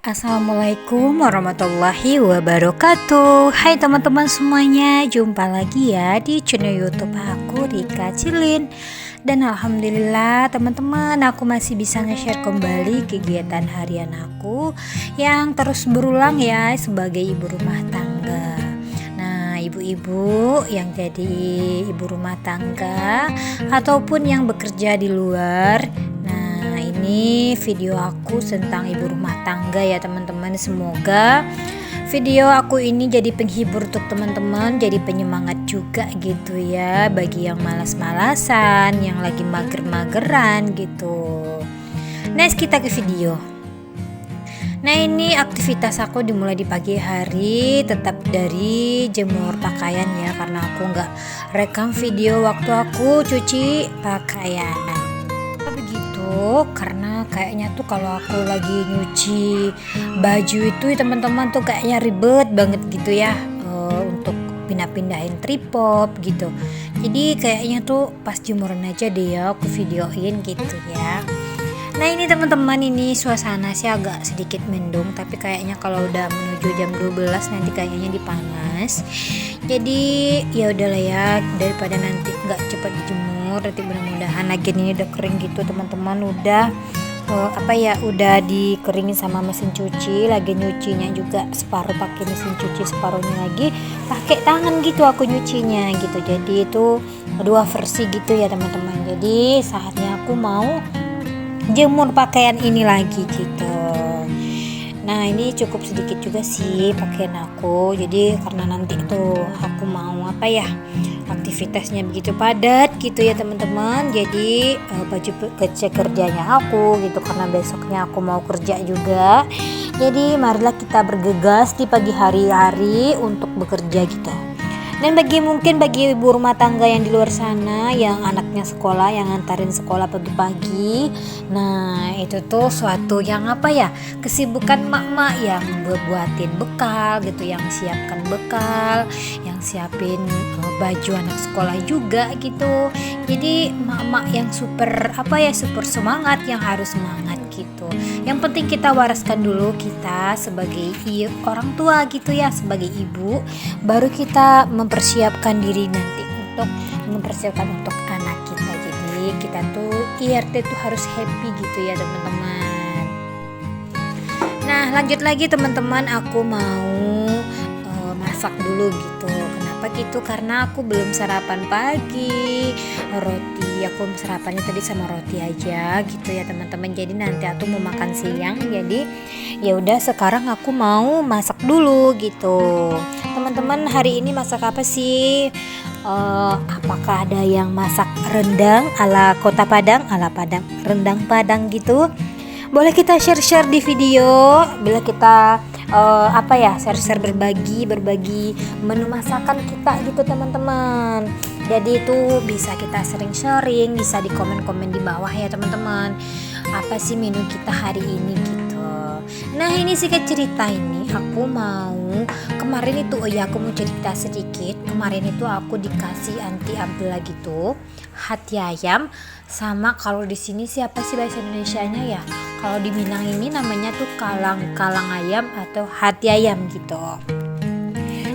Assalamualaikum warahmatullahi wabarakatuh. Hai teman-teman semuanya, jumpa lagi ya di channel YouTube aku, Rika Cilin. Dan alhamdulillah teman-teman, aku masih bisa nge-share kembali kegiatan harian aku yang terus berulang ya sebagai ibu rumah tangga. Nah, ibu-ibu yang jadi ibu rumah tangga ataupun yang bekerja di luar, ini video aku tentang ibu rumah tangga ya teman-teman. Semoga video aku ini jadi penghibur untuk teman-teman, jadi penyemangat juga gitu ya bagi yang malas-malasan, yang lagi mager-mageran gitu. Next kita ke video. Nah, ini aktivitas aku dimulai di pagi hari, tetap dari jemur pakaian ya, karena aku nggak rekam video waktu aku cuci pakaian. Karena kayaknya tuh kalau aku lagi nyuci baju itu teman-teman tuh kayaknya ribet banget gitu ya, untuk pindah-pindahin tripod gitu. Jadi kayaknya tuh pas jemuran aja deh ya aku videoin gitu ya. Nah, ini teman-teman, ini suasana sih agak sedikit mendung, tapi kayaknya kalau udah menuju jam 12 nanti kayaknya dipanas. Jadi ya udahlah ya, daripada nanti nggak cepat dijemur, nanti mudah-mudahan lagi ini udah kering gitu teman-teman, udah udah dikeringin sama mesin cuci. Lagi nyucinya juga separuh pakai mesin cuci, separuhnya lagi pakai tangan gitu aku nyucinya gitu. Jadi itu dua versi gitu ya teman-teman. Jadi saatnya aku mau jemur pakaian ini lagi gitu. Nah, ini cukup sedikit juga sih pakaian aku. Jadi karena nanti tuh aku mau aktivitasnya begitu padat gitu ya teman-teman. Jadi baju kerjanya aku gitu, karena besoknya aku mau kerja juga. Jadi marilah kita bergegas di pagi hari untuk bekerja gitu. Dan bagi ibu rumah tangga yang di luar sana yang anaknya sekolah, yang ngantarin sekolah pagi-pagi, nah itu tuh suatu yang kesibukan mak-mak yang buatin bekal gitu, yang siapkan bekal, yang siapin baju anak sekolah juga gitu. Jadi mak-mak yang super semangat, yang harus semangat gitu. Yang penting kita waraskan dulu, kita sebagai orang tua gitu ya, sebagai ibu, baru kita mempersiapkan diri nanti untuk mempersiapkan untuk anak kita. Jadi kita tuh IRT tuh harus happy gitu ya teman-teman. Nah, lanjut lagi teman-teman, aku mau masak dulu gitu. Kenapa gitu? Karena aku belum sarapan pagi. Aku sarapannya tadi sama roti aja gitu ya teman-teman. Jadi nanti aku mau makan siang. Jadi ya udah sekarang aku mau masak dulu gitu. Teman-teman, hari ini masak apa sih? Apakah ada yang masak rendang ala Kota Padang, rendang Padang gitu? Boleh kita share-share di video. Bila kita share-share, berbagi menu masakan kita gitu teman-teman. Jadi itu bisa kita sering sharing, bisa di komen-komen di bawah ya teman-teman. Apa sih menu kita hari ini gitu. Nah, ini singkat cerita, ini aku mau kemarin itu aku mau cerita sedikit. Kemarin itu aku dikasih anti Abdullah gitu, hati ayam sama, kalau di sini siapa sih bahasa Indonesianya ya? Kalau di Minang ini namanya tuh kalang ayam atau hati ayam gitu.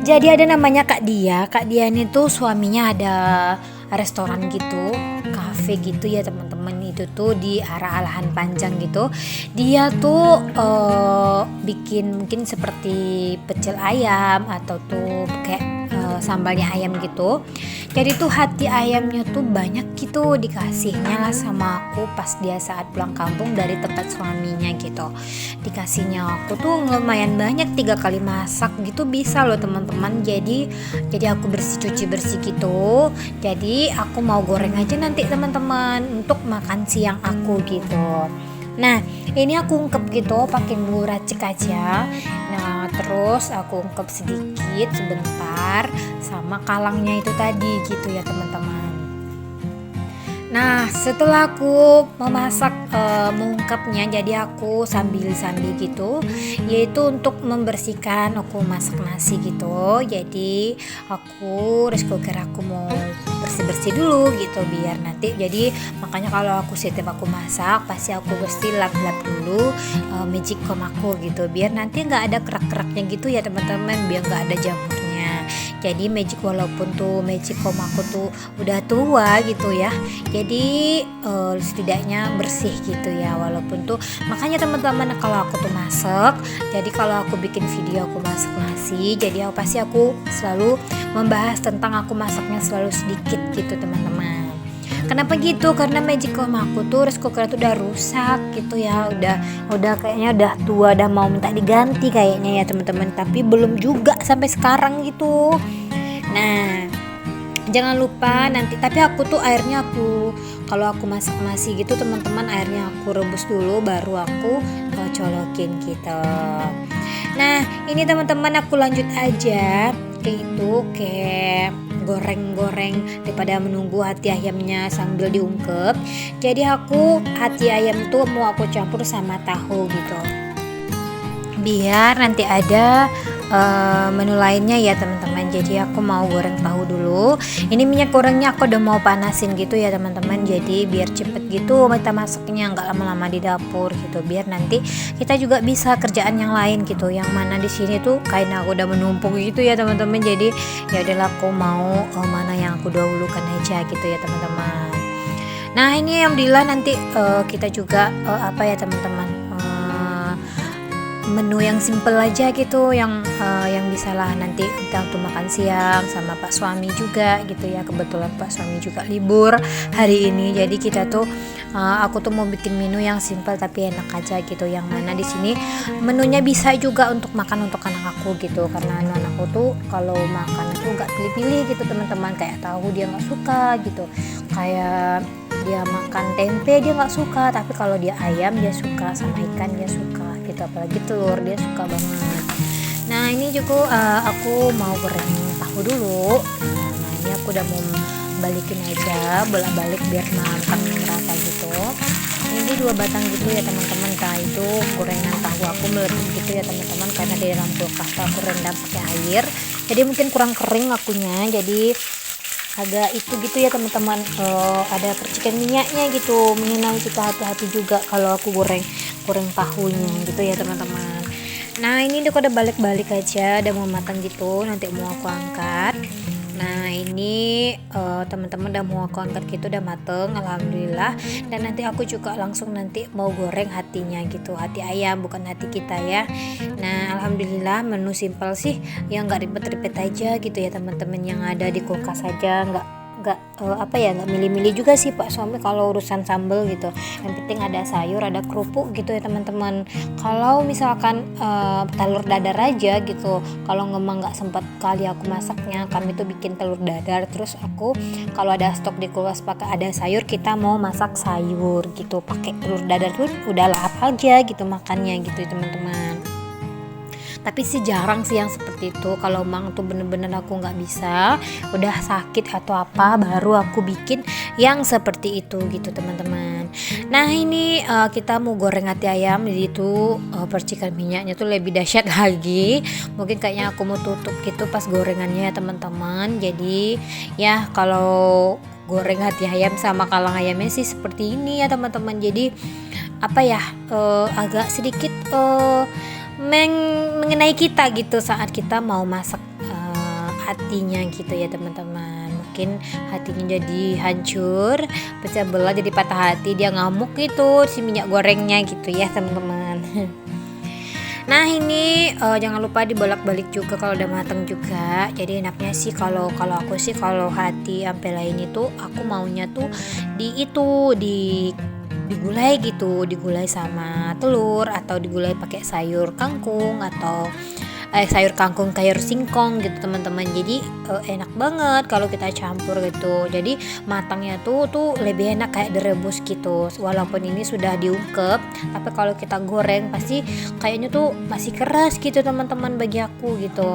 Jadi ada namanya Kak Dia ini tuh suaminya ada restoran gitu, cafe gitu ya teman-teman. Itu tuh di arah Alahan Panjang gitu. Dia tuh bikin mungkin seperti pecel ayam atau tuh kayak sambalnya ayam gitu. Jadi tuh hati ayamnya tuh banyak gitu, dikasihnya lah sama aku pas dia saat pulang kampung dari tempat suaminya gitu. Dikasihnya aku tuh lumayan banyak, 3 kali masak gitu bisa loh teman-teman. Jadi aku cuci bersih gitu. Jadi aku mau goreng aja nanti teman-teman untuk makan siang aku gitu. Nah, ini aku ungkep gitu pakai bumbu racik aja. Nah, terus aku ungkep sedikit sebentar sama kalangnya itu tadi gitu ya teman-teman. Nah, setelah aku memasak, mengungkapnya, jadi aku sambil-sambil gitu, yaitu untuk membersihkan, aku masak nasi gitu. Jadi aku rice cooker aku mau bersih-bersih dulu gitu biar nanti, jadi makanya kalau aku setiap aku masak pasti aku pasti lap-lap dulu magicom aku gitu, biar nanti nggak ada kerak-keraknya gitu ya teman-teman, biar nggak ada jamurnya. Jadi walaupun tuh magicom aku tuh udah tua gitu ya, jadi setidaknya bersih gitu ya, walaupun tuh makanya teman-teman kalau aku tuh masak, jadi kalau aku bikin video aku masak nasi, jadi pasti aku selalu membahas tentang aku masaknya selalu sedikit gitu teman-teman. Kenapa gitu? Karena magicom aku tuh rice cooker tuh udah rusak gitu ya, udah kayaknya udah tua, udah mau minta diganti kayaknya ya teman-teman, tapi belum juga sampai sekarang gitu. Nah, jangan lupa nanti, tapi aku tuh airnya kalau aku masak nasi gitu teman-teman, airnya aku rebus dulu baru aku colokin gitu. Nah, ini teman-teman aku lanjut aja ke goreng-goreng daripada menunggu hati ayamnya sambil diungkep. Jadi aku hati ayam tuh mau aku campur sama tahu gitu, biar nanti ada menu lainnya ya teman-teman. Jadi aku mau goreng tahu dulu. Ini minyak gorengnya aku udah mau panasin gitu ya teman-teman, jadi biar cepet gitu kita masaknya, nggak lama-lama di dapur gitu, biar nanti kita juga bisa kerjaan yang lain gitu, yang mana di sini tuh kayaknya aku udah menumpuk gitu ya teman-teman. Jadi ya udahlah aku mau mana yang aku dahulukan aja gitu ya teman-teman. Nah ini alhamdulillah nanti kita juga apa ya teman-teman, menu yang simple aja gitu, yang bisa lah nanti kita untuk makan siang sama Pak suami juga gitu ya. Kebetulan Pak suami juga libur hari ini, jadi kita tuh aku tuh mau bikin menu yang simple tapi enak aja gitu, yang mana di sini menunya bisa juga untuk makan untuk anak aku gitu, karena anakku tuh kalau makan tuh nggak pilih-pilih gitu teman-teman, kayak tahu dia nggak suka gitu, kayak dia makan tempe dia nggak suka, tapi kalau dia ayam dia suka, sama ikan dia suka gitu, apalagi telur dia suka banget. Nah ini juga aku mau goreng tahu dulu. Nah ini aku udah mau balikin aja, bolak-balik biar matang merata gitu. Ini 2 batang gitu ya teman-teman. Nah itu gorengan tahu aku meletup gitu ya teman-teman, karena di dalam kulkas aku rendam pakai air, jadi mungkin kurang kering akunya, jadi agak itu gitu ya teman-teman, ada percikan minyaknya gitu, minimal kita hati-hati juga kalau aku goreng tahunya gitu ya teman-teman. Nah ini udah balik-balik aja, udah mau matang gitu, nanti mau aku angkat. Nah ini teman-teman udah mau aku angkat gitu, udah mateng alhamdulillah. Dan nanti aku juga langsung nanti mau goreng hatinya gitu, hati ayam bukan hati kita ya. Nah alhamdulillah menu simpel sih, yang nggak ribet-ribet aja gitu ya teman-teman, yang ada di kulkas aja, nggak nggak milih-milih juga sih Pak suami kalau urusan sambal gitu. Yang penting ada sayur, ada kerupuk gitu ya teman-teman. Kalau misalkan telur dadar aja gitu, kalau memang nggak sempat kali aku masaknya, kami tuh bikin telur dadar, terus aku kalau ada stok di kulkas pakai ada sayur, kita mau masak sayur gitu pakai telur dadar tuh udah lahap aja gitu makannya gitu ya teman-teman. Tapi sih jarang sih yang seperti itu, kalau emang tuh bener-bener aku nggak bisa, udah sakit atau apa, baru aku bikin yang seperti itu gitu teman-teman. Nah ini kita mau goreng hati ayam, jadi itu percikan minyaknya tuh lebih dahsyat lagi. Mungkin kayaknya aku mau tutup gitu pas gorengannya ya teman-teman. Jadi ya kalau goreng hati ayam sama kalang ayamnya sih seperti ini ya teman-teman. Jadi apa ya, agak sedikit mengenai kita gitu saat kita mau masak hatinya gitu ya teman-teman. Mungkin hatinya jadi hancur, pecah belah, jadi patah hati, dia ngamuk gitu si minyak gorengnya gitu ya teman-teman. Nah ini jangan lupa dibolak-balik juga kalau udah matang juga. Jadi enaknya sih kalau aku sih kalau hati sampai lain itu aku maunya tuh digulai gitu, digulai sama telur atau digulai pakai sayur kangkung atau sayur kangkung, sayur singkong gitu teman-teman. Jadi enak banget kalau kita campur gitu. Jadi matangnya tuh lebih enak kayak direbus gitu. Walaupun ini sudah diungkep, tapi kalau kita goreng pasti kayaknya tuh masih keras gitu teman-teman bagi aku gitu.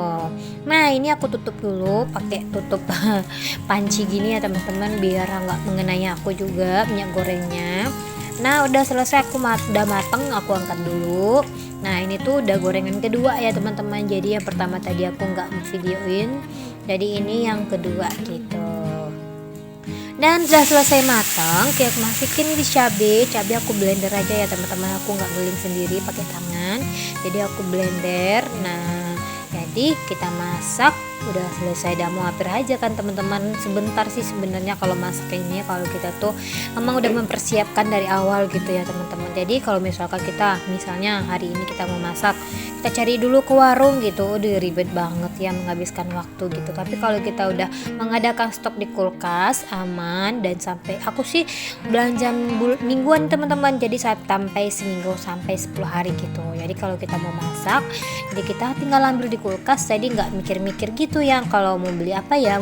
Nah ini aku tutup dulu pakai tutup panci gini ya teman-teman, biar nggak mengenai aku juga minyak gorengnya. Nah udah selesai, udah mateng, aku angkat dulu. Nah ini tuh udah gorengan kedua ya teman-teman. Jadi yang pertama tadi aku nggak videoin, jadi ini yang kedua gitu. Dan sudah selesai matang, kayak masukin ini cabai aku blender aja ya teman-teman. Aku nggak giling sendiri pakai tangan, jadi aku blender. Nah jadi kita masak. Udah selesai, dah mau hampir aja kan teman-teman. Sebentar sih sebenarnya kalau masak ini, kalau kita tuh emang udah mempersiapkan dari awal gitu ya teman-teman. Jadi kalau misalkan kita misalnya hari ini kita mau masak, kita cari dulu ke warung gitu, udah ribet banget ya, menghabiskan waktu gitu. Tapi kalau kita udah mengadakan stok di kulkas, aman. Dan sampai aku sih belanja mingguan teman-teman, jadi sampai seminggu sampai 10 hari gitu. Jadi kalau kita mau masak, jadi kita tinggal ambil di kulkas, jadi nggak mikir-mikir gitu yang kalau mau beli apa ya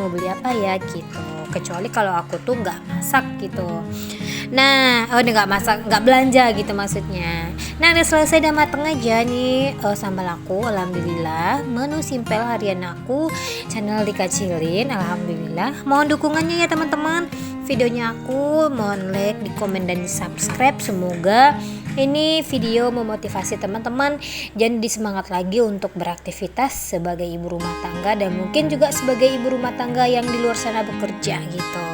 gitu. Kecuali kalau aku tuh nggak masak gitu. Nah nggak masak, nggak belanja gitu maksudnya. Nah udah selesai, udah mateng aja nih sambal aku. Alhamdulillah, menu simpel harian aku, channel dikecilin. Alhamdulillah, mohon dukungannya ya teman-teman. Videonya aku mohon like, di komen, dan di subscribe. Semoga ini video memotivasi teman-teman dan disemangat lagi untuk beraktivitas sebagai ibu rumah tangga, dan mungkin juga sebagai ibu rumah tangga yang di luar sana bekerja gitu.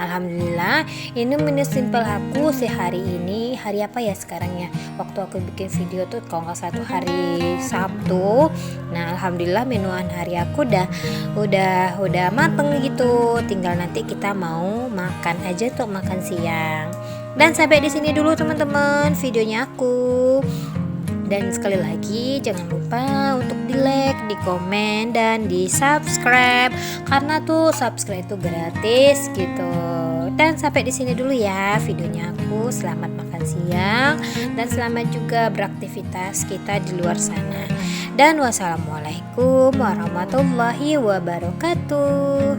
Alhamdulillah, ini menu simpel aku sehari ini. Hari apa ya sekarang ya? Waktu aku bikin video tuh kalau nggak satu hari Sabtu. Nah, alhamdulillah menuan hari aku udah mateng gitu. Tinggal nanti kita mau makan aja tuh, makan siang. Dan sampai di sini dulu teman-teman videonya aku. Dan sekali lagi jangan lupa untuk di like, di komen, dan di subscribe, karena tuh subscribe itu gratis gitu. Dan sampai di sini dulu ya videonya aku. Selamat makan siang dan selamat juga beraktivitas kita di luar sana. Dan wassalamualaikum warahmatullahi wabarakatuh.